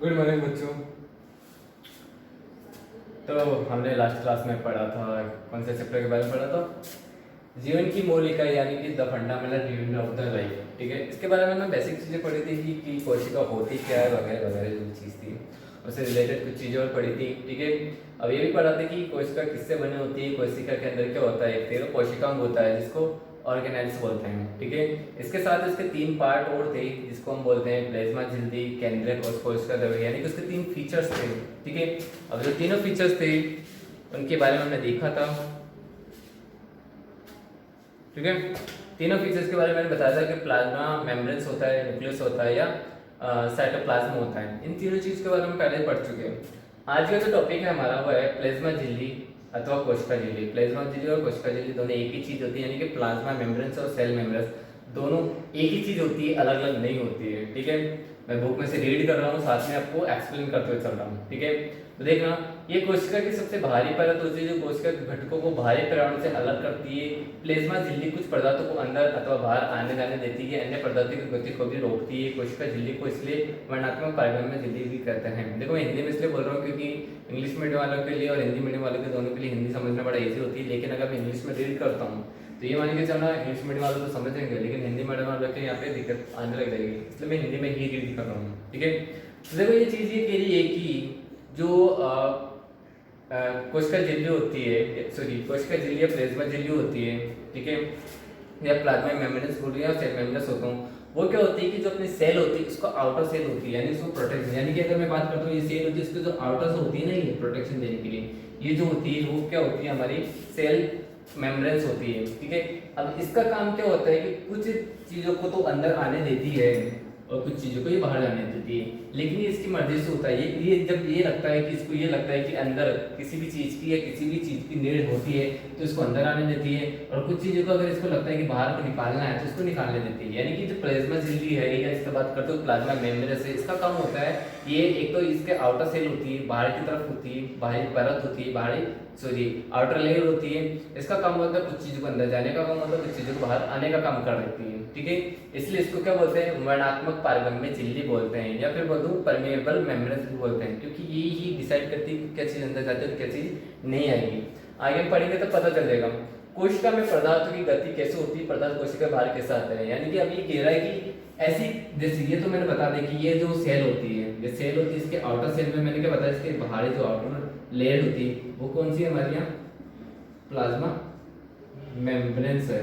Good morning बच्चों। तो हमने लास्ट क्लास में पढ़ा था, कौन से चैप्टर के बारे में पढ़ा था? जीवन की मौलिक इकाई यानी कि the fundamental unit of the life. ठीक है, इसके बारे में हमने बेसिक चीज़ें पढ़ी थी कि कोशिका होती क्या है वगैरह वगैरह जो चीज़ थी, उससे रिलेटेड कुछ चीज़ें और पढ़ी थी। ठीक है, अब ये भी पढ़ा था कि कोशिका किससे बनी होती है, कोशिका के अंदर क्या होता है, एक कोशिकांग होता है जिसको ऑर्गेनेल्स बोलते हैं। ठीक है, इसके साथ इसके तीन पार्ट और थे जिसको हम बोलते हैं प्लाज्मा झिल्ली, केंद्रक और कोशिका द्रव्य, यानी कि उसके तीन फीचर्स थे। ठीक है, अब जो तीनों फीचर्स थे उनके बारे में हमने देखा था। ठीक है, तीनों फीचर्स के बारे में मैंने बताया था कि प्लाज्मा मेम्ब्रेन्स होता है, न्यूक्लियस होता है या साइटोप्लाज्म होता है। इन तीनों चीज़ के बारे में पहले पढ़ चुके हैं। आज का जो टॉपिक है हमारा वो है प्लाज्मा झिल्ली अथवा कोशिका झिल्ली। प्लाज्मा झिल्ली और कोशिका झिल्ली दोनों एक ही चीज़ होती है, यानी कि प्लाज्मा मेम्ब्रेन्स और सेल मेम्ब्रेन्स दोनों एक ही चीज़ होती है, अलग अलग नहीं होती है। ठीक है, मैं बुक में से रीड कर रहा हूँ, साथ में आपको एक्सप्लेन करते हुए चल रहा हूँ। ठीक है, तो देखना, ये कोशिका की सबसे भारी परत होती है जो कोशिका के घटकों को बाहरी पर्यावरण से अलग करती है। प्लाज्मा झिल्ली कुछ पदार्थों को अंदर अथवा बाहर आने जाने देती है, अन्य पदार्थों की गति को भी रोकती है। कोशिका झिल्ली को इसलिए वर्णात्मक पारगम्य झिल्ली भी कहते हैं। देखो, मैं हिंदी में इसलिए बोल रहा हूँ क्योंकि इंग्लिश मीडियम वालों के लिए और हिंदी मीडियम वालों के दोनों के लिए हिंदी समझना बड़ा ईजी होती है, लेकिन अगर मैं इंग्लिश में रीड करता हूँ तो ये मान के चलना इंग्लिश मीडियम वालों तो समझेंगे, लेकिन हिंदी मीडियम वालों के यहाँ पे दिक्कत आने लग जाएगी, इसलिए मैं हिंदी में ही रीड कर रहा हूँ। ठीक है, तो देखो ये चीज़ ये कह रही है कि जो कोशिका झिल्ली होती है, सॉरी कोशिका झिल्ली या प्लाज्मा झिल्ली होती है, ठीक है, या प्लाज्मा मेम्ब्रेन्स बोल रही है, सेल मेम्ब्रेन्स होता हूँ, वो क्या होती है कि जो अपनी सेल होती है उसको आउटर सेल होती है, यानी उसको प्रोटेक्शन, यानी कि अगर मैं बात करता हूँ ये सेल होती है, इसको जो आउटर से होती है ना, ये प्रोटेक्शन देने के लिए ये जो होती है वो क्या होती है, हमारी सेल मेम्ब्रेन्स होती है। ठीक है, अब इसका काम क्या होता है कि कुछ चीज़ों को तो अंदर आने देती है और कुछ चीज़ों को ये बाहर जाने देती है, लेकिन ये इसकी मर्जी से होता है। ये जब ये लगता है कि इसको ये लगता है कि अंदर किसी भी चीज़ की या किसी भी चीज़ की नीड होती है तो इसको अंदर आने देती है, और कुछ चीज़ों को अगर इसको लगता है कि बाहर को निकालना है तो इसको निकालने देती है। यानी कि जो प्लाज्मा झिल्ली है या इसका बात करते हो प्लाज्मा मेम्ब्रेन से, इसका काम होता है ये एक तो इसके आउटर सेल होती है, बाहर की तरफ होती है, बाहरी परत होती है, बाहरी सॉरी आउटर लेयर होती है, इसका काम होता है कुछ चीज़ों को अंदर जाने का काम होता है, कुछ चीज़ों को बाहर आने का काम कर देती है। ठीक है, इसलिए इसको क्या बोलते हैं, वर्णात्मक पारगम्य झिल्ली बोलते हैं, या फिर बोल दूं परमेएबल मेम्ब्रेन भी बोलते हैं, क्योंकि ये ही डिसाइड करती है क्या चीज़ अंदर जाती है और क्या चीज़ नहीं आएगी। आगे हम पढ़ेंगे तो पता चल जाएगा। कोशिका में पदार्थों की गति कैसे होती है, पदार्थ कोशिका बाहर कैसे आते हैं, यानी कि अब ये कह रहा है कि ऐसी, जैसे ये तो मैंने बता दें कि ये जो सेल होती है, ये सेल होती है, इसके आउटर सेल में मैंने क्या बताया, इसके बाहरी जो आउटर लेयर होती है वो कौन सी है हमारे यहाँ, प्लाज्मा मेम्ब्रेन्स है।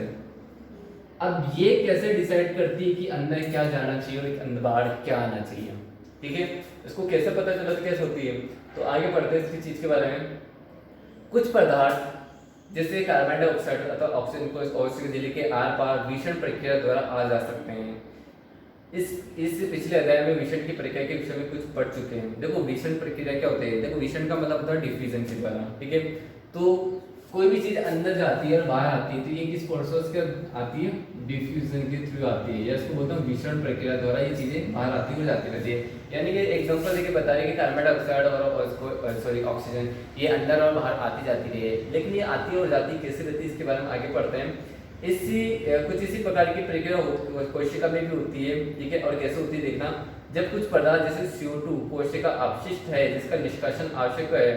अब ये कैसे डिसाइड करती है कि अंदर क्या जाना चाहिए और अंदर बाहर क्या आना चाहिए। ठीक है, इसको कैसे पता चला कैसे होती है, तो आगे पढ़ते हैं इसकी चीज के बारे में। कुछ पदार्थ जैसे कार्बन डाइऑक्साइड अथवा ऑक्सीजन को कोशिका झिल्ली के आर पार विषण प्रक्रिया द्वारा आ जा सकते हैं। इस पिछले अध्याय में विषण की प्रक्रिया के विषय में कुछ पढ़ चुके हैं। देखो विषण प्रक्रिया क्या होती है, देखो विषण का मतलब होता है डिफ्यूजन के द्वारा। ठीक है, तो कोई भी चीज अंदर जाती है और बाहर आती है तो ये किस प्रोसेस के आती है, डिफ्यूजन के थ्रू आती है, या इसको बोलते हैं विषण प्रक्रिया द्वारा ये चीजें बाहर आती हुई जाती रहती है। यानी कि एग्जांपल देके बता रहे कि कार्बन डाइऑक्साइड और सॉरी ऑक्सीजन ये अंदर और बाहर आती जाती रही है, लेकिन ये आती और जाती कैसे रहती है इसके बारे में आगे पढ़ते हैं। कुछ इसी प्रकार की प्रक्रिया कोशिका में भी होती है। ठीक है, और कैसे होती है देखना, जब कुछ पदार्थ जैसे CO2 कोशिका अपशिष्ट है जिसका निष्कासन आवश्यक है,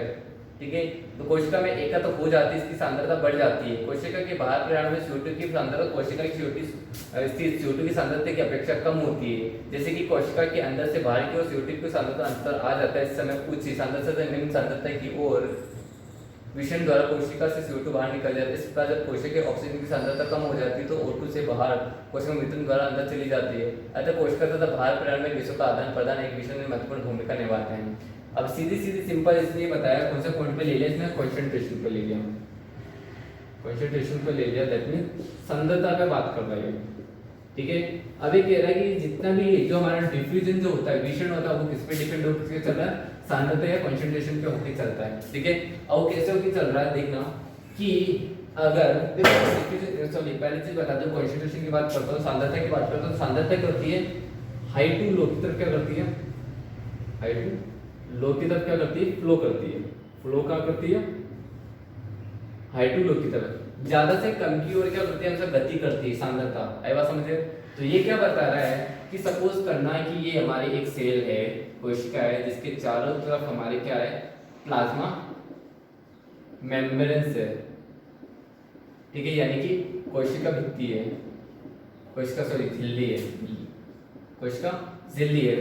ठीक है, तो कोशिका में एकत्र हो जाती है, इसकी सांद्रता बढ़ जाती है। कोशिका के बाहर पर्यावरण में CO2 की सांद्रता कोशिका की CO2 की सांद्रता की अपेक्षा कम होती है। जैसे कि कोशिका के अंदर से बाहर की ओर CO2 की सांद्रता अंतर आ जाता है, इस समय उच्च सांद्रता से निम्न सांद्रता की ओर विषण द्वारा कोशिका से CO2 बाहर निकल जाता है। इस प्रकार जब कोशिका के ऑक्सीजन की सांद्रता कम हो जाती है तो O2 से बाहर कोशिका मिथुन द्वारा अंदर चली जाती है। अतः कोशिका तथा बाहर पर्यावरण में विषयों का आदान प्रदान एक विषय में महत्वपूर्ण भूमिका निभाते हैं। अब सीधी सिंपल इसलिए बताया, कौन सा पॉइंट पे ले लिया इसमें, कंसंट्रेशन पे ले लिया, कंसंट्रेशन पे ले लिया, दैट मीन सांद्रता पे बात कर रहा है। ठीक है, अब ये कह रहा है कि जितना भी जो हमारा डिफ्यूजन जो होता है, विषण होता है, वो किस पे डिपेंड होकर चल रहा है, सांद्रता या कंसंट्रेशन पे होकर चलता है। ठीक है, अब वो कैसे होकर चल रहा है देखना कि अगर देखो सॉरी पहली चीज बता दो, कंसंट्रेशन की बात करता हूँ, सांद्रता की बात करता हूँ, सांद्रता क्या होती है, हाई टू लो की तरफ क्या करती है, हाई टू लो की तरफ क्या करती है, फ्लो करती है। फ्लो क्या करती है, हाई टू लो की तरफ, ज्यादा से कम की ओर क्या करती है, हमेशा गति करती है सांद्रता। आई बात समझे, तो ये क्या बता रहा है कि सपोज करना है कि ये हमारी एक सेल है, कोशिका है जिसके चारों तरफ हमारे क्या है, प्लाज्मा मेम्ब्रेन है, ठीक है, यानी कि कोशिका भित्ति है, कोशिका सॉरी झिल्ली है, कोशिका झिल्ली है।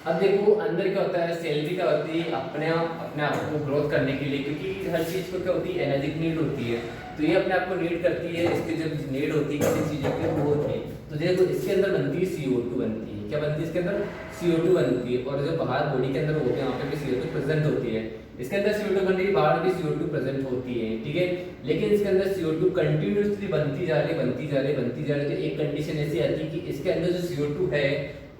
अब देखो अंदर क्या होता है, सेल भी क्या होती है अपने आप को ग्रोथ करने के लिए, क्योंकि हर चीज को क्या होती है एनर्जी नीड होती है, तो ये अपने आप को नीड करती है, इसकी जब नीड होती है किसी चीज़ों की वो होती है, तो देखो इसके अंदर बनती है CO2 बनती है, क्या बनती है इसके अंदर CO2 बनती है, और जो बाहर बॉडी के अंदर होते हैं वहाँ पे भी CO2 प्रेजेंट होती है, इसके अंदर CO2 बन रही है, बाहर भी CO2 प्रेजेंट होती है, ठीक है, लेकिन इसके अंदर CO2 कंटिन्यूसली बनती जा रही तो एक कंडीशन ऐसी आती है कि इसके अंदर जो CO2 है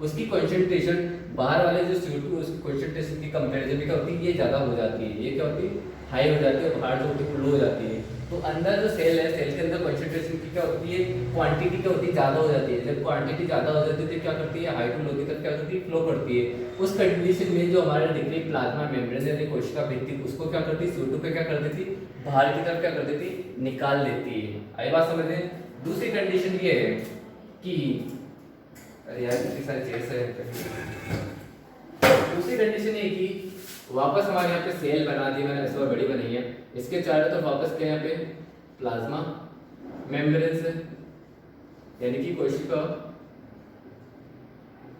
उसकी कंसंट्रेशन बाहर वाले जो CO2 उसकी कंसंट्रेशन की कंपैरिजन में क्या होती है, ये ज़्यादा हो जाती है, ये क्या होती है हाई हो जाती है, और बाहर जो होती है लो हो जाती है। तो अंदर जो सेल है, सेल के अंदर कंसंट्रेशन की क्या होती है, क्वांटिटी क्या होती है ज़्यादा हो जाती है, जब क्वांटिटी ज़्यादा हो जाती है तो क्या करती है हाई टू लो की तरफ क्या करती है फ्लो करती है, उस कंडीशन में जो हमारे दिख रही प्लाज्मा मेम्ब्रेन यानी कोशिका भित्ति उसको क्या करती है CO2 पे क्या कर देती बाहर की तरफ क्या कर देती निकाल देती है। आई बात समझ में। दूसरी कंडीशन ये है कि अरे यार कितनी सारी चीजें हैं। दूसरी कंडीशन ये कि वापस हमारे यहाँ पे सेल बना दी मैंने, इस बार बड़ी बनाई है, इसके चारों तरफ वापस क्या यहाँ पे प्लाज्मा मेम्ब्रेन है, यानी कि कोशिका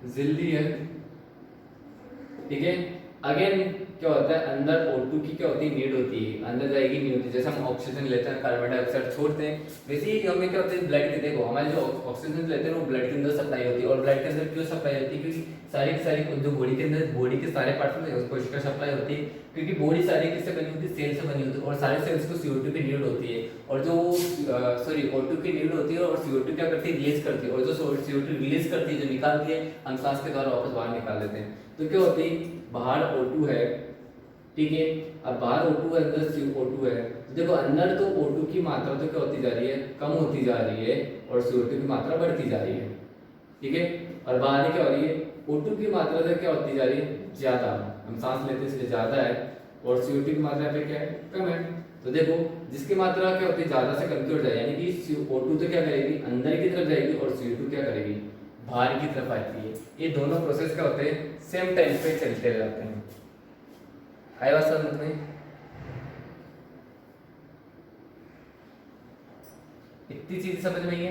झिल्ली है, ठीक है। अगेन क्या होता है अंदर O2 की क्या होती है नीड होती है, अंदर जाएगी नहीं होती, जैसे हम ऑक्सीजन लेते हैं कार्बन डाइऑक्साइड छोड़ते हैं, वैसे ही हमें क्या होता है ब्लड के, देखो हमारे जो ऑक्सीजन लेते हैं वो ब्लड के अंदर सप्लाई होती है, और ब्लड के अंदर क्यों सप्लाई होती है, क्योंकि सारी की सारी जो बॉडी के अंदर बॉडी के सारे पार्ट्स में कोशिका सप्लाई होती है, क्योंकि बॉडी सारी किससे बनी होती है सेल से बनी होती है, और सारे सेल्स को CO2 की नीड होती है, और जो O2 की नीड होती है, और CO2 क्या करती है रिलीज करती है, और जो CO2 रिलीज करती है जो निकालती है हम सांस के द्वारा वापस बाहर निकाल लेते हैं, तो क्या होती है बाहर O2 है, ठीक है, अब बाहर O2 है अंदर CO2 है, देखो अंदर तो O2 की मात्रा तो क्या होती जा रही है कम होती जा रही है, और CO2 की मात्रा बढ़ती जा रही है, ठीक है, और बाहर क्या हो रही है O2 की मात्रा तो क्या होती जा रही है ज्यादा, हम सांस लेते इसलिए ज्यादा है, और CO2 की मात्रा पे क्या है कम है, तो देखो जिसकी मात्रा क्या होती है ज्यादा से कम की ओर जाए, यानी कि O2 तो क्या करेगी अंदर की तरफ जाएगी, और CO2 क्या करेगी बाहर की तरफ आती है, ये दोनों प्रोसेस क्या होते हैं सेम टाइम पे चलते रहते हैं। आई बात समझ में। इतनी चीज समझ में है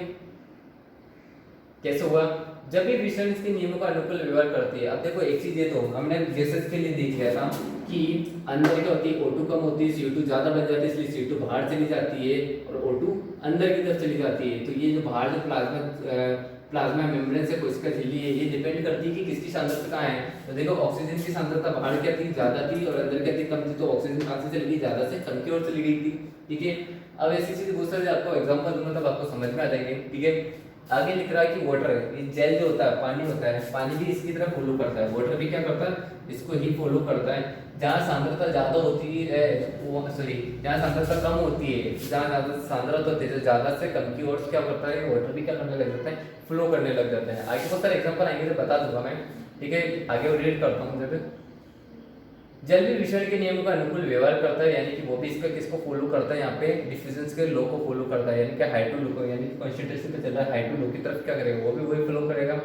कैसे हुआ, जब भी विषण इसके नियमों का अनुकूल व्यवहार करती है। अब देखो एक चीज ये तो हमने गैसेस के लिए देख लिया था कि अंदर क्या होती है O2 कम होती है, CO2 ज्यादा बन जाती है, इसलिए CO2 बाहर चली जाती है और O2 अंदर की तरफ चली जाती है। तो ये जो बाहर जो प्लाज्मा मेम्ब्रेन से कोशिका झिल्ली है, ये डिपेंड करती है कि किसकी सांद्रता कहाँ है। तो देखो ऑक्सीजन की सांद्रता बाहर क्या थी ज्यादा थी, और अंदर क्या थी कम थी, तो ऑक्सीजन कहाँ से चली गई ज्यादा से कम की ओर चली गई थी, ठीक है। अब ऐसी चीज बहुत सारी आपको एग्जाम्पल दूंगा तब आपको समझ में आ जाएंगे, ठीक है। आगे लिख रहा है कि वाटर है, ये जेल जो होता है पानी होता है, पानी भी इसकी तरफ फॉलो करता है, वाटर भी क्या करता है इसको ही फॉलो करता है। जहाँ सांद्रता ज्यादा होती है वो सॉरी जहाँ सांद्रता कम होती है, जहाँ ज्यादा सांद्रता होती है तो ज्यादा से कम की ओर क्या करता है वाटर भी क्या करने लग जाता है फ्लो करने लग जाता है। आगे बहुत सारे एग्जाम्पल आएंगे तो बता दूंगा मैं, ठीक है। आगे रीड करता हूँ जब जल भी विषण के नियमों का अनुकूल व्यवहार करता है, यानी कि वो भी इसका किसको फॉलो करता है यहाँ पे डिफ्यूजन के लॉ को फॉलो करता है, यानी कि हाई टू लो को, यानी कंसंट्रेशन पे चल रहा है हाई टू लो की तरफ क्या करेगा वो भी वही फॉलो करेगा।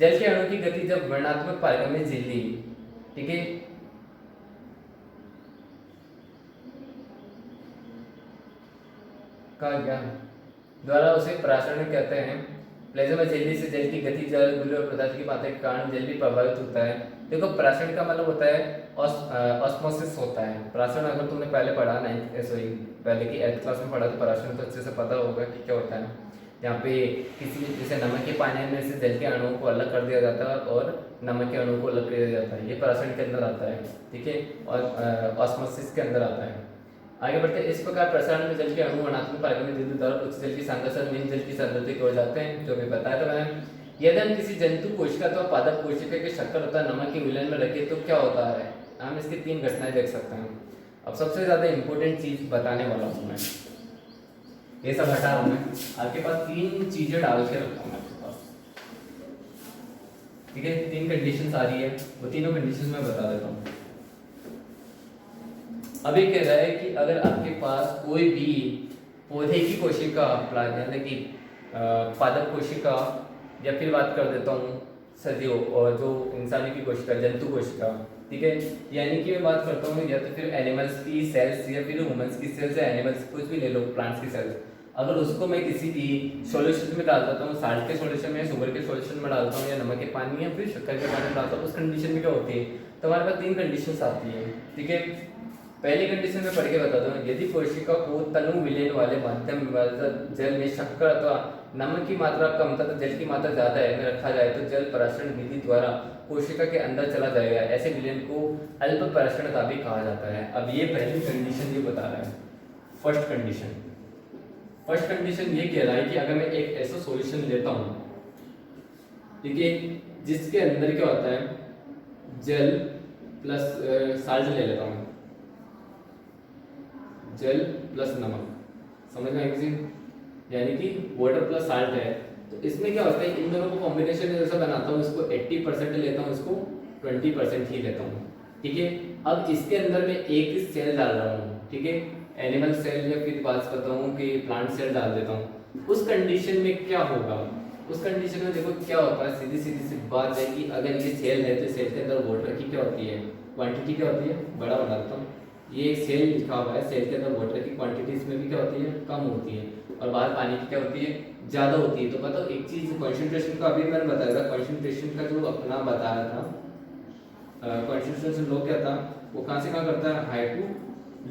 जल के अणु की गति जब वर्णात्मक पारगम्य में झिल्ली, ठीक है, का ज्ञान द्वारा उसे परासरण कहते हैं। प्लाज्मा झिल्ली से जल की गति जल गुल्ले और पदार्थ की मात्रा के कारण जल भी प्रभावित होता है। देखो प्राशन का मतलब होता है ऑस्मोसिस होता है। प्राशन अगर तुमने पहले पढ़ा पहले की 8th क्लास में पढ़ा तो प्राशन तो अच्छे से पता होगा कि क्या होता है। यहाँ पे किसी जैसे नमक के पानी में से जल के अणुओं को अलग कर दिया जाता है और नमक के अणुओं को अलग कर दिया जाता है, ये प्राशन के अंदर आता है, ठीक है, और ऑस्मोसिस के अंदर आता है। आगे बढ़ते हैं। इस प्रकार प्रसारण में जल के अणु अणात्मक पारगम्य बिंदु द्वारा उच्च जल की सांद्रता से निम्न जल की सांद्रता की ओर जाते हैं, जो भी बताया था मैंने। यदि हम किसी जंतु कोशिका अथवा पादप कोशिका के शक्कर होता है नमक के विलयन में रखे तो क्या होता है, हम इसकी 3 घटनाएं देख सकते हैं। अब सबसे ज्यादा इंपॉर्टेंट चीज बताने वाला हूँ मैं, ये सब हटा रहा हूँ मैं, आपके पास 3 चीजें डाल के रखता हूँ आपके पास, ठीक है। 3 कंडीशंस आ रही है, वो तीनों कंडीशंस मैं बता देता हूँ। अभी कह रहा है कि अगर आपके पास कोई भी पौधे की कोशिका यानी कि पादप कोशिका, या फिर बात कर देता हूँ सदियों और जो इंसानी की कोशिका, जंतु कोशिका, ठीक है। यानी कि मैं बात करता हूँ या तो फिर एनिमल्स की सेल्स या फिर ह्यूमंस की सेल्स या एनिमल्स कुछ भी ले लो, प्लांट्स की सेल्स, अगर उसको मैं किसी भी सॉल्यूशन में डाल देता हूँ, साल्ट के सॉल्यूशन में, शुगर के सॉल्यूशन में डालता हूँ, या नमक के पानी या फिर शक्कर के पानी में डालता हूँ, उस कंडीशन में क्या होती है, तो हमारे पास 3 कंडीशंस आती है, ठीक है। पहली कंडीशन में पढ़ के बता दूं, यदि कोशिका को तनु विलयन वाले माध्यम जल में शक्कर अथवा नमक की मात्रा कम तथा जल की मात्रा ज्यादा है में रखा जाए तो जल पराशरण विधि द्वारा कोशिका के अंदर चला जाएगा। ऐसे विलयन को अल्प पराशरण का भी कहा जाता है। अब ये पहली कंडीशन ये बता रहा है, फर्स्ट कंडीशन। फर्स्ट कंडीशन ये कह रहा है कि अगर मैं एक ऐसा सॉल्यूशन लेता हूँ, ठीक है, जिसके अंदर क्या होता है, जल प्लस साल्ट ले लेता हूँ, जल प्लस नमक, समझ में आएगी, यानी कि वाटर प्लस साल्ट है, तो इसमें क्या होता है, इन दोनों को कॉम्बिनेशन जैसा बनाता हूँ, इसको 80% लेता हूँ, इसको 20% ही लेता हूँ, ठीक है। अब इसके अंदर मैं एक सेल डाल रहा हूँ, ठीक है, एनिमल सेल या फिर बात करता हूँ कि प्लांट सेल डाल देता हूँ। उस कंडीशन में क्या होगा, उस कंडीशन में देखो क्या होता है, सीधी सीधी सी बात है कि अगर ये सेल है तो सेल के अंदर वाटर की क्या होती है, क्वांटिटी क्या होती है, बड़ा बना देता हूँ, ये एक सेल लिखा हुआ है, सेल के अंदर वाटर की क्वांटिटी इसमें भी क्या होती है, कम होती है, और बाहर पानी की क्या होती है, ज़्यादा होती है। तो बताओ एक चीज़, कॉन्सेंट्रेशन का अभी मैंने बताया था, कॉन्सेंट्रेशन का जो अपना बताया था, कॉन्सेंट्रेशन लो क्या था, वो कहाँ से कहाँ करता है, हाई टू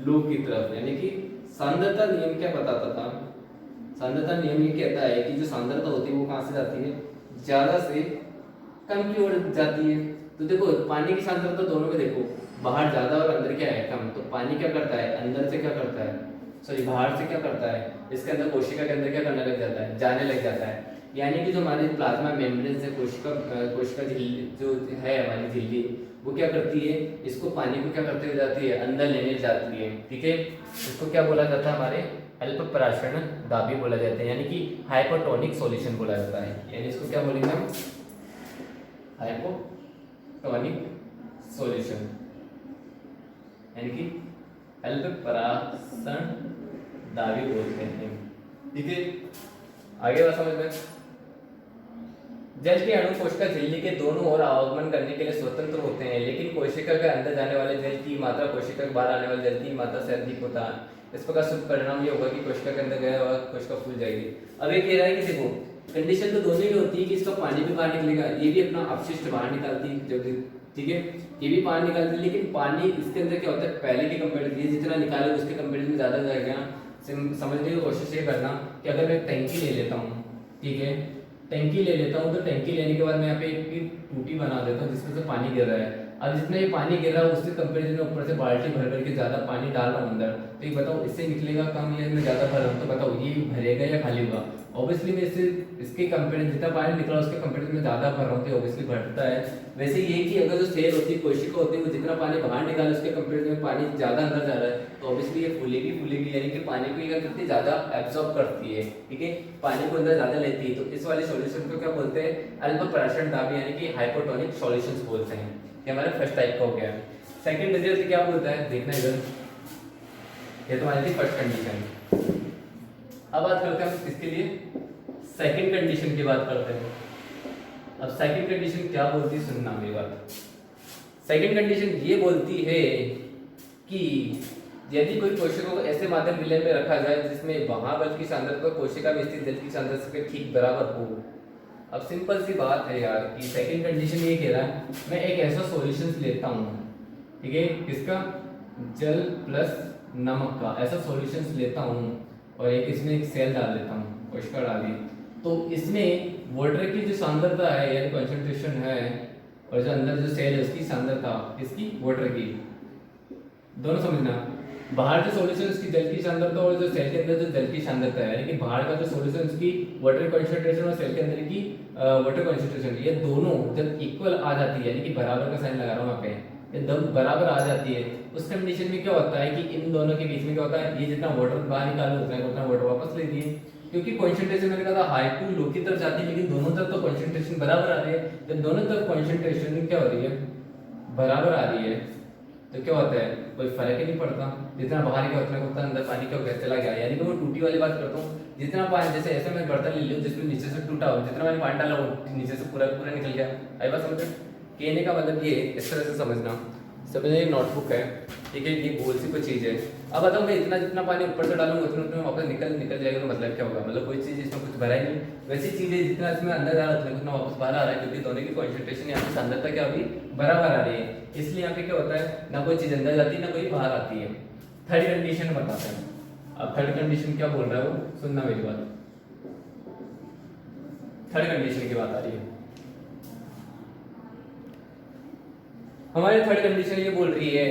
लो की तरफ, यानी कि सांद्रता नियम क्या बताता था, सांद्रता नियम ये कहता है कि जो सांद्रता होती है वो कहाँ से जाती है, ज़्यादा से कम की ओर जाती है। तो देखो पानी की सांद्रता दोनों में देखो, बाहर ज्यादा और अंदर क्या है, कम, तो पानी क्या करता है, अंदर से क्या करता है, सॉरी बाहर से क्या करता है, इसके अंदर कोशिका के अंदर क्या करने लग जाता है, जाने लग जाता है। यानी कि जो हमारी प्लाज्मा मेम्ब्रेन से कोशिका झिल्ली जो है हमारी झिल्ली, वो क्या करती है, इसको पानी को क्या करते हुए जाती है, अंदर लेने जाती है, ठीक है। इसको क्या बोला जाता है, हमारे अल्प पराशरण दाबी बोला जाता है, यानी कि हाइपोटोनिक सॉल्यूशन बोला जाता है। यानी इसको क्या बोलेंगे हम, हाइपोटोनिक सॉल्यूशन, यानी कि अल्प पराशरण दाबी बोलते हैं, ठीक है। आगे बात समझ में, जल के अणु कोशिका झिल्ली के दोनों ओर आवागमन करने के लिए स्वतंत्र होते हैं, लेकिन कोशिका के अंदर जाने वाले जल की मात्रा कोशिका के बाहर आने वाले जल की मात्रा से अधिक होता है। इस प्रकार शुभ परिणाम ये होगा कि कोशिका के अंदर गया हुआ कोशिका फूल जाएगी। अब ये कह रहा है कि देखो कंडीशन तो दोनों ही होती है कि इसका पानी भी बाहर निकलेगा, ये भी अपना अपशिष्ट बाहर निकालती है जब, ठीक है, ये भी पानी निकालती है, लेकिन पानी इसके अंदर क्या होता है, पहले के कंपेरिजन ये जितना निकाले उसके कंपेरिजन में ज्यादा जाएगा। समझने की कोशिश ये करना कि अगर मैं टैंकी ले लेता हूँ, ठीक है, टैंकी ले लेता हूँ, तो टैंकी लेने के बाद मैं यहाँ पे एक टूटी बना देता हूँ जिसमें से पानी गिर रहा है। अब जितना ये पानी गिर रहा है उसके कंपेरिजन में ऊपर से बाल्टी भर करके ज्यादा पानी डाल रहा हूँ अंदर, तो ये बताओ इससे निकलेगा कम या मैं ज्यादा भर रहा हूँ, तो बताओ ये भरेगा या खाली होगा। ऑब्वियसली मैं इससे इसके कंपेरिजन जितना पानी निकला उसके कंपेरिजन में ज्यादा भर रहा हूँ तो ऑब्वियसली भरता है। वैसे ये कि अगर जो सेल होती है, कोशिका होती है, वो जितना पानी बाहर निकाले उसके कंपेरिजन में पानी ज्यादा अंदर जा रहा है, तो ऑब्वियसली ये फूलेगी फूलेगी, यानी कि पानी को क्या करती है, ज्यादा एब्जॉर्ब करती है, ठीक है, पानी को अंदर ज्यादा लेती है। तो इस वाले सॉल्यूशन को क्या बोलते हैं, अल्प पराशरण दाबी, यानी कि हाइपोटोनिक सॉल्यूशंस बोलते हैं। ये हमारा फर्स्ट टाइप का हो गया। सेकंड रिजल्ट क्या बोलता है, देखना इधर, ये तो हमारी थी फर्स्ट कंडीशन। अब बात करते हैं इसके लिए सेकंड कंडीशन की बात करते हैं। अब सेकंड कंडीशन क्या बोलती है, सुनना मेरी बात। सेकंड कंडीशन ये बोलती है कि यदि कोई कोशिका को ऐसे माध्यम विलयन में रखा जाए जिसमें महाबल की सांद्रता कोशिका में स्थित जल की सांद्रता से ठीक बराबर हो। अब सिंपल सी बात है यार कि सेकंड कंडीशन ये कह रहा है, मैं एक ऐसा सॉल्यूशन लेता हूँ, ठीक है, किसका, जल प्लस नमक का ऐसा सॉल्यूशन लेता हूँ, और एक इसमें एक सेल डाल देता हूँ, कोशिका डाली, तो इसमें वाटर की जो सांद्रता है यानी कंसंट्रेशन है, और जो अंदर जो सेल है उसकी सांद्रता, इसकी वाटर की, दोनों समझना। बाहर जो सॉल्यूशन उसकी जल की सांद्रता और जो सेल के अंदर जो जल की सांद्रता है, यानी कि बाहर का जो सॉल्यूशन उसकी वाटर कंसंट्रेशन और सेल के अंदर की वाटर कंसंट्रेशन, ये दोनों जब इक्वल आ जाती है, यानी कि बराबर का साइन लगा रहा हूँ यहाँ पे, ये दोनों बराबर आ जाती है, उस कंडीशन में क्या होता है कि इन दोनों के बीच में क्या होता है, ये जितना वाटर बाहर निकालो उतना वाटर वापस ले दिए, क्योंकि कॉन्सेंट्रेशन मैंने कहा था हाई टू लो की तरफ जाती है, लेकिन दोनों तरफ तो कॉन्सेंट्रेशन बराबर आ रही है। जब दोनों तरफ कॉन्सेंट्रेशन क्या हो रही है, बराबर आ रही है, तो क्या होता है, कोई फर्क ही नहीं पड़ता, जितना बाहर गया उतना उतना अंदर पानी क्या हो गया, चला गया। यानी कि वो टूटी वाली बात करता हूँ, जितना पानी, जैसे ऐसे मैं बर्तन ले लूँ जिसमें नीचे से टूटा हो, जितना मैंने पानी डाला वो नीचे से पूरा पूरा निकल गया। आई बात समझ? कहने का मतलब ये इस तरह से समझना। समझे, एक नोटबुक है, ठीक है, ये गोल सी कोई चीज़ है। अब बताओ मैं इतना जितना पानी ऊपर से डालूंगा उतना उतना वापस निकल जाएगा, तो मतलब क्या होगा, मतलब कोई चीज़ इसमें कुछ भरा ही नहीं। वैसी चीज़ है, जितना इसमें अंदर जा रहा है उतना वापस बाहर आ रहा है, क्योंकि दोनों की कॉन्सेंट्रेशन यहाँ पे सांद्रता क्या अभी बराबर आ रही है। इसलिए यहाँ पे क्या होता है, ना कोई चीज़ अंदर जाती है ना कोई बाहर आती है। थर्ड कंडीशन बताते हैं। अब थर्ड कंडीशन क्या बोल रहा है वो, सुनना मेरी बात। थर्ड कंडीशन की बात आ रही है। हमारी थर्ड कंडीशन ये बोल रही है,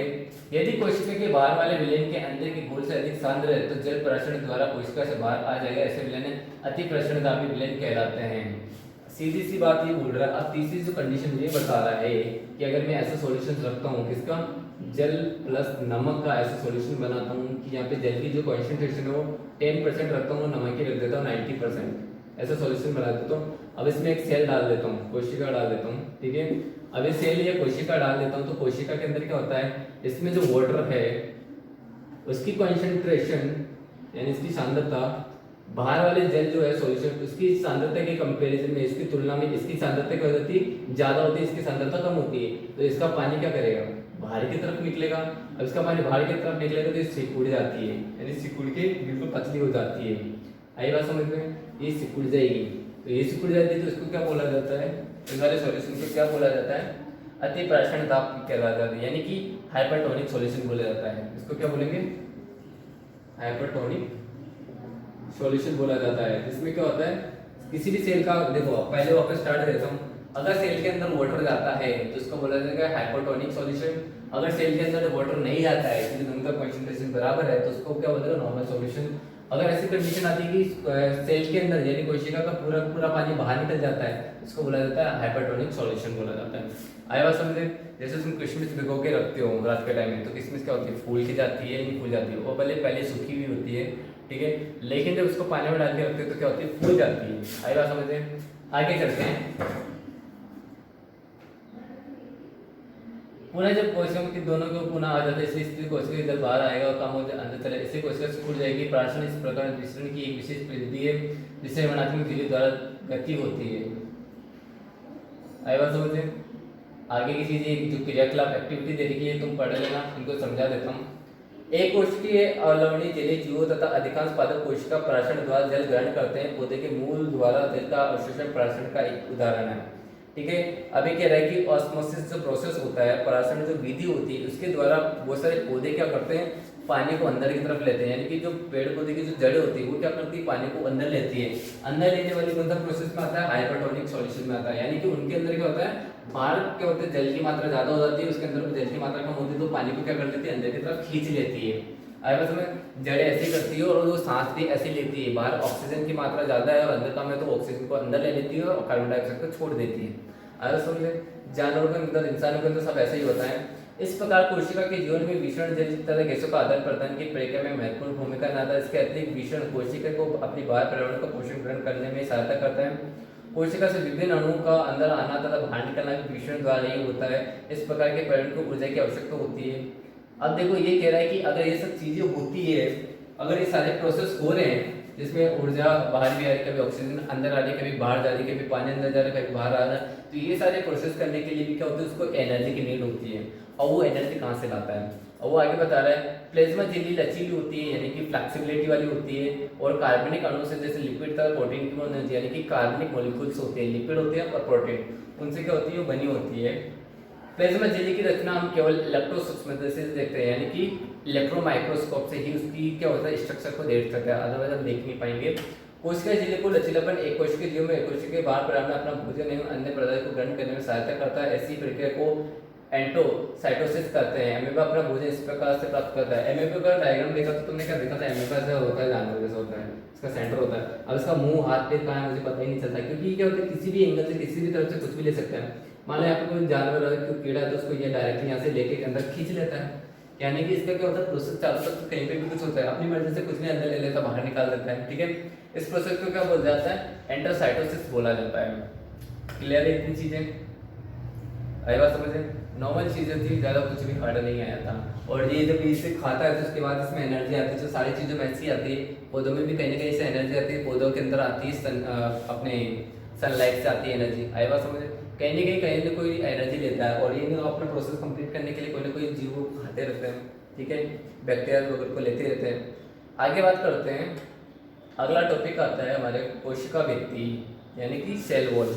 यदि कोशिका के बाहर वाले विलयन के अंदर के गोल से अधिक सांद्र है तो जल प्रसरण द्वारा कोशिका से बाहर आ जाएगा। ऐसे विलयन अति प्रसरणगामी विलयन कहलाते हैं। सीधी सी बात ये बोल रहा है। अब तीसरी जो कंडीशन ये बता रहा है कि अगर मैं ऐसा सॉल्यूशन रखता हूँ, किसका, जल प्लस नमक का ऐसा सॉल्यूशन बनाता हूँ कि यहाँ पे जल की जो कॉन्सेंट्रेशन है वो 10% रखता हूँ, नमक की रख देता हूँ 90%, ऐसा सॉल्यूशन बना देता हूँ। अब इसमें एक सेल डाल देता हूँ, कोशिका डाल देता हूँ, ठीक है। अब ये सेल या कोशिका डाल देता हूँ तो कोशिका के अंदर क्या होता है, इसमें जो वाटर है उसकी कॉन्सेंट्रेशन यानी इसकी सांद्रता बाहर वाले जल जो है सॉल्यूशन उसकी सांद्रता के कंपैरिजन में, इसकी तुलना में इसकी सांद्रता क्या होती है, ज्यादा होती है, इसकी सांद्रता कम होती है। तो इसका पानी क्या करेगा, बाहर की तरफ निकलेगा। अब इसका पानी बाहर की तरफ निकलेगा तो ये सिकुड़ जाती है, यानी सिकुड़ के बिल्कुल पतली हो जाती है। आई बात समझ में, ये सिकुड़ जाएगी। तो ये सिकुड़ जाती है तो इसको क्या बोला जाता है, इस वाले सॉल्यूशन को क्या बोला जाता है, अति प्रसरण दाब कहलाया जाता है, यानी कि हाइपरटोनिक सॉल्यूशन बोला जाता है। इसको क्या बोलेंगे, हाइपरटोनिक सॉल्यूशन बोला जाता है। इसमें क्या होता है, किसी भी सेल का, देखो पहले वापस स्टार्ट देता हूँ, अगर सेल के अंदर वाटर जाता है तो इसको बोला जाएगा हाइपरटोनिक सॉल्यूशन। अगर सेल के अंदर वाटर नहीं जाता है, क्योंकि दोनों का कंसंट्रेशन बराबर है, तो उसको क्या बोलते हैं, नॉर्मल सॉल्यूशन। अगर ऐसी कंडीशन आती है कि सेल के अंदर यानी कोशिका का पूरा पूरा पानी बाहर निकल जाता है, इसको बोला जाता है हाइपरटोनिक सॉल्यूशन बोला जाता है। आया बात समझे? जैसे तुम किशमिश भिगो के रखते हो रात के टाइम में, तो किशमिश क्या होती है, फूल की जाती है, नहीं फूल जाती है, वो पहले सूखी हुई होती है, ठीक है, लेकिन जब उसको पानी में डाल के रखते हो तो क्या होती है, फूल जाती है। आई बात समझे? आगे चलते हैं। पुनः जब कोशिका की दोनों को पुनः आ जाता है, इसलिए स्थिति कोशिका जब बाहर आएगा और काम हो जाए अंदर चले, इससे कोशिका सिकुड़ जाएगी। प्राशन इस प्रकार विसरण की एक विशेष पद्धति है जिससे ऋणात्मक झिल्ली द्वारा गति होती है। आई बात समझे? आगे की चीज जो क्रियाकलाप एक्टिविटी दे रही है तुम पढ़ लेना, इनको समझा देता हूँ। एक कोशिकीय अवलवनीय जलीय जीवों तथा अधिकांश पादप कोशिका प्राशन द्वारा जल ग्रहण करते हैं। पौधे के मूल द्वारा जल का अवशोषण प्राशन का एक उदाहरण है, ठीक है। अभी कह रहा है कि ऑस्मोसिस जो प्रोसेस होता है, पराशरण जो विधि होती है, उसके द्वारा बहुत सारे पौधे क्या करते हैं, पानी को अंदर की तरफ लेते हैं। यानी कि जो पेड़ पौधे की जो जड़ें होती है वो क्या करती है, पानी को अंदर लेती है। अंदर लेने वाली कौन सा प्रोसेस में आता है, हाइपरटोनिक सॉल्यूशन में आता है। यानी कि उनके अंदर क्या होता है, बाहर क्या होता है, जल की मात्रा ज्यादा हो जाती है, उसके अंदर जल की मात्रा कम होती है, तो पानी को क्या कर लेती है, अंदर की तरफ खींच लेती है। आए बस में जड़ें ऐसी करती है और वो सांस भी ऐसी लेती है। बाहर ऑक्सीजन की मात्रा ज्यादा है और अंदर कम है, तो ऑक्सीजन को अंदर ले लेती है और कार्बन डाइऑक्साइड को छोड़ देती है। अगर समझे, जानवरों के अंदर, इंसानों के अंदर सब ऐसे ही होता है। इस प्रकार कोशिका के जीवन में विषण जल तथा गैसों का आदान प्रदान की प्रक्रिया में महत्वपूर्ण भूमिका निभाता है। इसके अतिरिक्त विषण कोशिका को अपनी बाह्य पर्यावरण का पोषण ग्रहण करने में सहायता करता है। कोशिका से विभिन्न अणुओं का अंदर आना तथा बाहर निकलना भी विषण द्वारा ही होता है। इस प्रकार के पर्यावरण को ऊर्जा की आवश्यकता होती है। अब देखो ये कह रहा है कि अगर ये सब चीजें होती है, अगर ये सारे प्रोसेस हो रहे हैं जिसमें ऊर्जा बाहर भी आ रही, कभी ऑक्सीजन अंदर आ रही, कभी बाहर जा रही, कभी पानी अंदर जा रहा है, कभी बाहर आ रहा है, तो ये सारे प्रोसेस करने के लिए भी क्या होता है, उसको एनर्जी की नीड होती है। और वो एनर्जी कहाँ से लाता है, और वो आगे बता रहा है। प्लाज्मा झिल्ली लचीली होती है, यानी कि फ्लेक्सिबिलिटी वाली होती है, और कार्बनिक अणु से, जैसे लिपिड तथा प्रोटीन की एनर्जी, यानी कि कार्बनिक मॉलिक्यूल्स होते हैं, लिपिड होते हैं और प्रोटीन, उनसे क्या होती है, वो बनी होती है। प्लाज्मा झिल्ली की रचना हम केवल इलेक्ट्रो सूक्ष्मदर्शी से देखते हैं, यानी कि इलेक्ट्रो माइक्रोस्कोप से ही उसकी क्या होता है, स्ट्रक्चर को देख सकते हैं, अदरवाइज हम देख नहीं पाएंगे। कोशिका झिल्ली को लचीलापन एक कोशिका जीव में कोशिका के बाहर पर्यावरण में अपना भोजन एवं अन्य पदार्थ को ग्रहण करने में सहायता करता है। ऐसी प्रक्रिया को एंटोसाइटोसिस करते हैं। एमीबा अपना भोजन इस प्रकार से प्राप्त करता है। एमीबा का डायग्राम देखा तो तुमने क्या देखा था, एमीबा ऐसा होता है, जानवर जैसा होता है, इसका सेंटर होता है। अब इसका मुंह, हाथ, पैर कहाँ है मुझे पता ही नहीं चलता, क्योंकि क्या होता है, किसी भी एंगल से, किसी भी तरफ से कुछ भी ले सकते हैं। मान लो यहाँ पे कोई जानवर है, कोई कीड़ा है, तो उसको ये डायरेक्टली यहाँ से लेके अंदर खींच लेता है। यानी कि इसका क्या होता है, प्रोसेस चालू तक तो कहीं पे भी कुछ होता है, अपनी मर्जी से कुछ नहीं अंदर ले लेता, बाहर निकाल देता है, ठीक है। इस प्रोसेस को क्या बोला जाता है, एंटोसाइटोसिस बोला जाता है। क्लियर है इतनी चीजें, आई बात समझे? नॉर्मल चीज़ें थी, ज़्यादा कुछ भी हार्ड नहीं आया था। और ये जब इसे खाता है तो उसके बाद इसमें एनर्जी आती है, जो सारी चीज़ों में ऐसी आती है, पौधों में भी कहीं ना कहीं से एनर्जी आती है, पौधों के अंदर आती है अपने सनलाइट से आती है एनर्जी। आई बात समझ, कहीं ना कोई एनर्जी लेता है, और ये लोग अपना प्रोसेस कंप्लीट करने के लिए कोई ना कोई जीव को खाते रहते हैं, ठीक है, बैक्टीरिया वगैरह को लेते रहते हैं। आगे बात करते हैं, अगला टॉपिक आता है हमारे कोशिका भित्ति यानी कि सेल वॉल,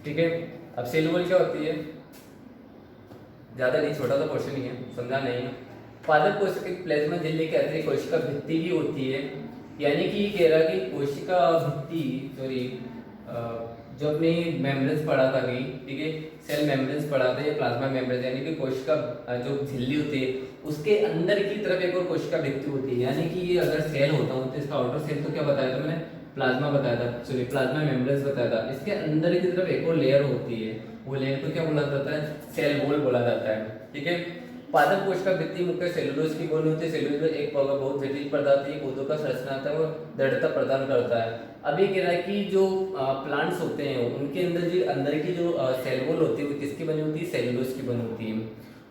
ठीक है। अब सेल वॉल क्या होती है, ज़्यादा नहीं, छोटा सा क्वेश्चन ही है, समझा नहीं है। पादप कोशिका प्लाज्मा झिल्ली के अतिरिक्त कोशिका भित्ति भी होती है, यानी कि कह रहा कि कोशिका भित्ति सॉरी जो अपनी मेम्ब्रेन्स पढ़ा था अभी, ठीक है, सेल मेम्ब्रेन्स पढ़ा था, ये प्लाज्मा मेम्ब्रेन्स यानी कि कोशिका जो झिल्ली होती है उसके अंदर की तरफ एक और कोशिका भित्ति होती है, यानी कि ये अगर सेल होता हूँ तो इसका आउटर सेल तो क्या बताया था मैंने, प्लाज्मा बताया था, सॉरी प्लाज्मा मेम्ब्रेन्स बताया था। इसके अंदर की तरफ एक और लेयर होती है, वो लेयर को क्या बोला जाता है, सेल वॉल बोला जाता है, ठीक है। पादप कोशिका भित्ति मुख्य सेलुलोज की बनी होती है। सेलुलोज एक बहुत जटिल पदार्थ है, पौधों का संरचनात्मक वो दृढ़ता प्रदान करता है। अब ये कह रहा है कि जो प्लांट्स होते हैं उनके अंदर की जो सेल वॉल होती है वो किसकी बनी होती है, सेलुलोज की बनी होती है।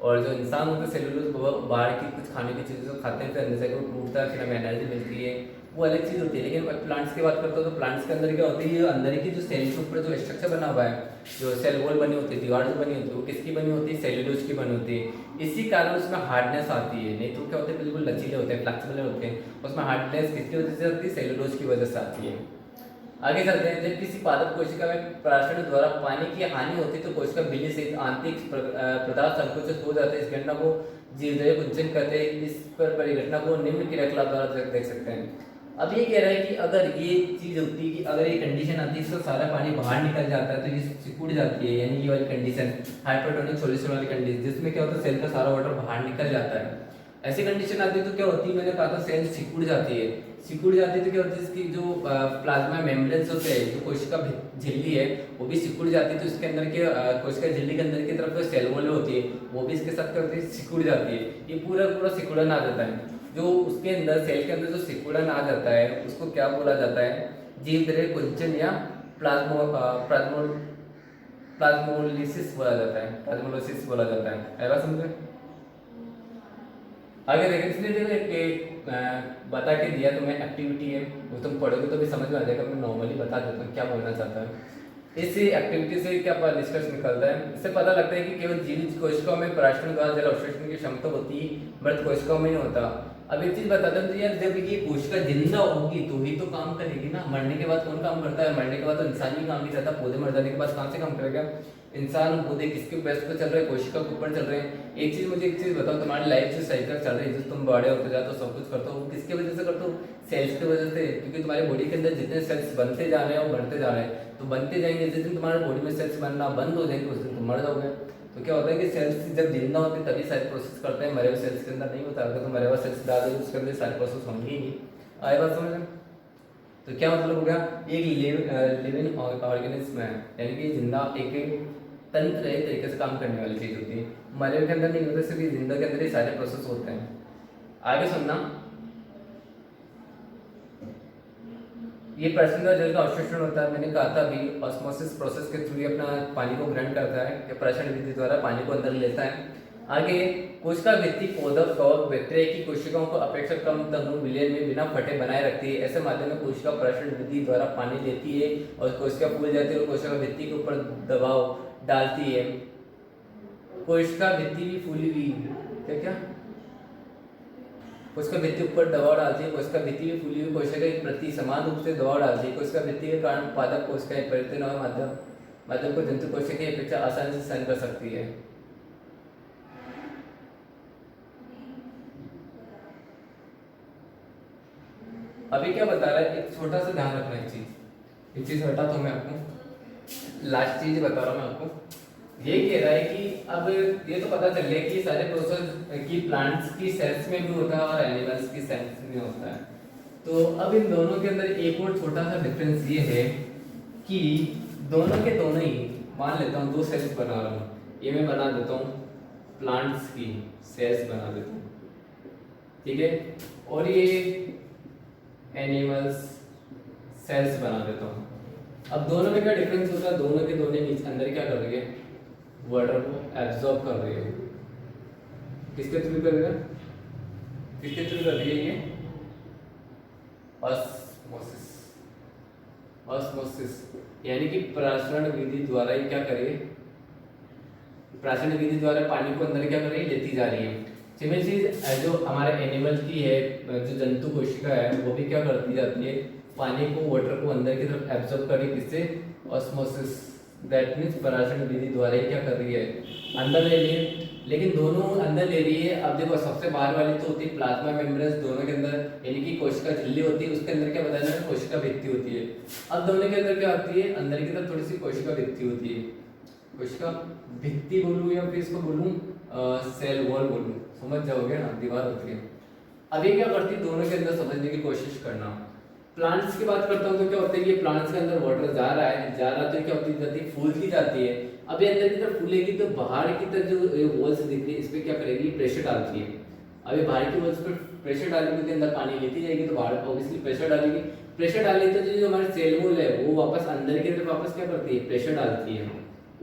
और जो इंसान होता है सेलुलोज बाहर की कुछ खाने की चीज़ें खाते हैं, फिर अंदर से वो टूटता है, फिर हमें एनर्जी मिलती है, वो अलग चीज़ होती है। लेकिन प्लांट्स की बात करता हूँ तो प्लांट्स के अंदर क्या होती है, अंदर की जो सेल के ऊपर जो स्ट्रक्चर बना हुआ है, जो सेल वॉल बनी होती है, दीवार जो बनी होती है, वो किसकी बनी होती है, सेलुलोज की बनी होती है। इसी कारण उसमें हार्डनेस आती है, नहीं तो क्या होते हैं बिल्कुल लचीले होते हैं, फ्लेक्सिबल होते हैं। उसमें हार्डनेस किसकी वजह से आती है, सेलुलोज की वजह से आती है। आगे चलते हैं, जब किसी पादप कोशिका में पराशरण द्वारा पानी की हानि होती है तो कोशिका बिल्ली सहित आंतरिक पदार्थ संकुचित हो जाते हैं। इस घटना को जीवदया कुंचन कहते हैं। इस पर परिघटना को निम्न क्रियाकलाप द्वारा देख सकते हैं। अब ये कह रहा है कि अगर ये चीज होती है कि अगर ये कंडीशन आती है, इसका सारा पानी बाहर निकल जाता है तो ये सिकुड़ जाती है, यानी ये वाली कंडीशन हाइपरटोनिक सॉल्यूशन वाली कंडीशन, जिसमें क्या होता है सेल का सारा वाटर बाहर निकल जाता है। ऐसी कंडीशन आती है तो क्या होती है, मैंने कहा था सेल सिकुड़ जाती है। सिकुड़ जाती है तो क्या होता है, इसकी जो प्लाज्मा मेम्ब्रेन्स होते हैं, जो कोशिका झिल्ली है वो भी सिकुड़ जाती है, तो इसके अंदर के कोशिका झिल्ली के अंदर की तरफ जो सेल वॉल होती है वो भी इसके साथ क्या होती है, सिकुड़ जाती है। ये पूरा सिकुड़न आ जाता है। जो उसके अंदर सेल के अंदर जो सिकुड़न आ जाता है उसको क्या बोला जाता है, जीवद्रव्य कुंचन या प्लाज्मोलिसिस बोला जाता है, प्लाज्मोलिसिस बोला जाता है। ऐसा समझे। आगे देखें, इसलिए देखो एक बता के दिया तुम्हें एक्टिविटी है, वो तुम पढ़ोगे तो भी समझ में आ जाएगा। मैं नॉर्मली बता देता हूँ क्या बोलना चाहता है। इस एक्टिविटी से क्या निष्कर्ष निकलता है, इससे पता लगता है कि केवल जीवित कोशिकाओं में पराशरण द्वारा जल अवशोषण की क्षमता होती है, मृत कोशिकाओं में नहीं होता। अब एक चीज बताता हूँ यार, जब ये कोशिका जिंदा होगी तो ही तो काम करेगी ना। मरने के बाद कौन काम करता है, मरने के बाद तो इंसान ही काम नहीं करता। पौधे मर जाने के बाद कहाँ से काम करेगा इंसान, पौधे किसके बेस्ट पे चल रहे हैं, कोशिका के ऊपर चल रहे हैं। एक चीज बताओ, तुम्हारी लाइफ जो साइकिल चल रही है, जो तुम बड़े होते जाते हो, सब कुछ करते हो, वो किसकी वजह से करते हो, सेल्स की वजह से। क्योंकि तुम्हारी बॉडी के अंदर जितने सेल्स बनते जा रहे हैं वो बढ़ते जा रहे हैं, तो बनते जाएंगे। जिस दिन तुम्हारे बॉडी में सेल्स बनना बंद हो जाएंगे उस दिन तुम मर जाओगे। तो क्या होता है कि सेल्स जब जिंदा होते हैं तभी सारे प्रोसेस करते हैं, मरे हुए सेल्स के अंदर नहीं होता। अगर तो मरे हुए सेल्स डाल दो उसके अंदर सारे प्रोसेस होंगे ही नहीं। आए बात समझ में। तो क्या मतलब हो गया, एक लिविंग ऑर्गेनिज्म है, यानी कि जिंदा एक तंत्र है, तरीके से काम करने वाली चीज होती है। मरे हुए के अंदर नहीं होता, सिर्फ जिंदा के अंदर ही सारे प्रोसेस होते हैं। आगे सुनना, ये पर्सन का जल का अवशोषण होता है। मैंने कहा था अभी ऑस्मोसिस प्रोसेस के थ्रू अपना पानी को ग्रहण करता है, या प्रसारण विधि द्वारा पानी को अंदर लेता है। आगे कोशिका भित्ति पौधा कवक बैक्टीरिया की कोशिकाओं को अपेक्षा कम तनु विलयन में बिना फटे बनाए रखती है। ऐसे माध्यम में कोशिका प्रसारण विधि द्वारा पानी लेती है और कोशिका फूल जाती है और कोशिका भित्ति के ऊपर दबाव डालती है। कोशिका भित्ति भी फूली हुई क्या कोशिका भित्ति ऊपर दबाव डालती है। कोशिका भित्ति भी फूली हुई कोशिका के प्रति समान रूप से दबाव डालती है। कोशिका भित्ति के कारण पादप कोशिकाएं परिवर्तन और माध्यम को जंतु कोशिका की अपेक्षा आसानी से सहन कर सकती है। अभी क्या बता रहा है, एक छोटा सा ध्यान रखना, एक चीज हटा तो मैं आपको लास्ट चीज बता रहा हूँ मैं आपको। ये कह रहा है कि अब ये तो पता चल गया कि सारे प्रोसेस की प्लांट्स की सेल्स में भी होता है और एनिमल्स की सेल्स में होता है। तो अब इन दोनों के अंदर एक और छोटा सा डिफरेंस ये है कि दोनों के दोनों ही, मान लेता हूँ दो सेल्स बना रहा हूँ, ये मैं बना देता हूँ प्लांट्स की सेल्स बना देता हूँ, ठीक है, और ये एनिमल्स सेल्स बना देता हूँ। अब दोनों में क्या डिफरेंस होता है, दोनों के दोनों नीचे अंदर क्या कर रही है, वाटर को एब्जॉर्ब कर रही है। किसके थ्रू कर रही है? किसके थ्रू कर रही है ये? ऑस्मोसिस। ऑस्मोसिस यानी कि प्रसारण विधि द्वारा ही क्या करिए, प्रसारण विधि द्वारा पानी को अंदर क्या कर रही है, लेती जा रही है। सिमिलर चीज जो हमारे एनिमल की है, जो जंतु कोशिका है वो भी क्या करती जाती है, पानी को, वाटर को अंदर की तरफ एब्जॉर्ब कर रही है। किससे? ऑस्मोसिस। दैट मीन्स प्रसारण विधि द्वारा ही क्या कर रही है, अंदर ले रही है। लेकिन दोनों अंदर ले रही है। अब देखो सबसे बाहर वाली तो होती है प्लाज्मा मेम्ब्रेन्स, दोनों के अंदर यानी कि कोशिका झिल्ली होती है, उसके अंदर क्या बताया है, कोशिका भित्ति होती है। अब दोनों के अंदर क्या होती है, अंदर की तरफ थोड़ी सी कोशिका भित्ति होती है। कोशिका भित्ति बोलूं या फिर इसको बोलूं सेल वॉल बोलूं, समझ जाओगे ना, दीवार होती है। अभी क्या करती है, दोनों के अंदर समझने की कोशिश करना। प्लांट्स की बात करता हूँ तो क्या होता है, ये प्लांट्स के अंदर वाटर जा रहा है, तो क्या होती जाती है, फूलती जाती है। अभी अंदर की तरफ फूलेगी तो बाहर की तरफ जो वॉल्स दिख रही है, इस पे क्या करेगी, प्रेशर डालती है। अभी बाहर की वॉल्स पर प्रेशर डालेगी तो अंदर पानी लेती जाएगी, तो बाहर ऑब्वियसली प्रेशर डालेगी। प्रेशर डालेगी तो जो हमारे सेल वॉल है वो वापस अंदर की तरफ वापस क्या करती है, प्रेशर डालती है।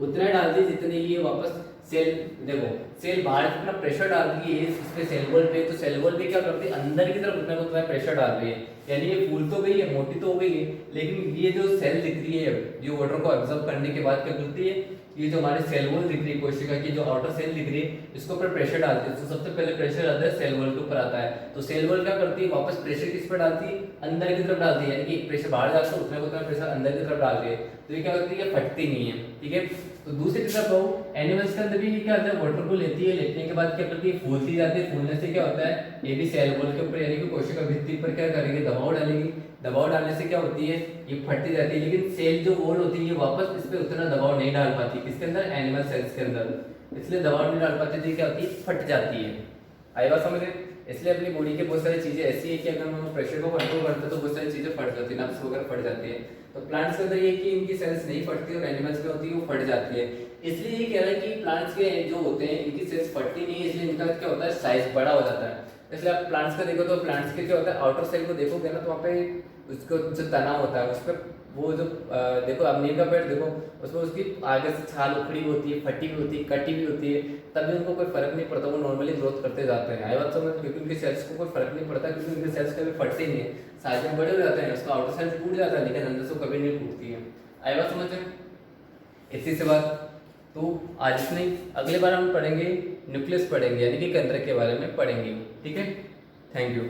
उतना डालती है जितने ये वापस सेल, देखो सेल बाहर की तरफ प्रेशर डाल रही है इस पे सेल वॉल पे, तो सेल वॉल पे क्या करती है, अंदर की तरफ उतना प्रेशर डाल रही है। यानी ये फूल तो गई है, मोटी तो हो गई है, लेकिन ये जो सेल दिख रही है जो वाटर को एब्जॉर्ब करने के बाद क्या करती है, ये जो हमारे सेल वॉल दिख रही है कोशिका की, जो आउटर सेल दिख रही है, इसके ऊपर प्रेशर डालती है। तो सबसे पहले प्रेशर आता है सेल वॉल के ऊपर आता है, तो सेल वॉल क्या करती है, वापस प्रेशर किस पर डालती है, अंदर की तरफ डालती है। यानी कि प्रेशर बाहर जाता है उतना उतना प्रेशर अंदर की तरफ डालती है, तो ये क्या करती है, फटती नहीं है। ठीक है, तो दूसरी तरफ आओ, एनिमल्स के अंदर भी क्या होता है, वाटर को लेती है, लेने के बाद क्या करती है, फूलती जाती है। फूलने से क्या होता है, ये भी सेल वॉल के ऊपर यानी कि कोशिका भित्ति पर क्या करेगी, दबाव डालेगी। दबाव डालने से क्या होती है, ये फटती जाती है। लेकिन सेल जो वॉल होती है ये वापस इस पे उतना दबाव नहीं डाल पाती, किसके अंदर, एनिमल सेल्स के अंदर, इसलिए दबाव नहीं डाल पाती, तो क्या होती है, फट जाती है। आई बात समझ? इसलिए अपनी बॉडी के बहुत सारी चीजें ऐसी है कि अगर हम प्रेशर को कंट्रोल करते हैं तो बहुत सारी चीजें फट जाती है, नर्व्स वगैरह फट जाती है। तो प्लांट्स के अंदर ये कि इनकी सेल्स नहीं फटती और एनिमल्स में होती है वो फट जाती है। इसलिए ये कह रहा है कि प्लांट्स के जो होते हैं इनकी सेल्स फटती नहीं है, इसलिए इनका क्या होता है, साइज बड़ा हो जाता है। इसलिए आप प्लांट्स का देखो तो प्लांट्स के क्या होता है, आउटर सेल को देखोगे ना तो वहाँ पे उसको जो तना होता है उस पर वो जो देखो आप नीम का पेड़ देखो, उसमें उसकी आगे से छाल उखड़ी होती है, फटी भी होती है, कटी भी होती है, तभी उनको कोई फर्क नहीं पड़ता, वो नॉर्मली ग्रोथ करते जाते हैं। आई बात समझ? क्योंकि उनके सेल्स को कोई फर्क नहीं पड़ता, क्योंकि उनके सेल्स कभी फटते नहीं है, साइज में बड़े हो जाते हैं, उसका आउटर सेल टूट जाता है लेकिन अंदर से कभी नहीं टूटती है। आई बात समझ? इसी से बात तो आज इतनी, अगली बार हम पढ़ेंगे न्यूक्लियस पढ़ेंगे, यानी कि केंद्रक के बारे में पढ़ेंगे। ठीक है, थैंक यू।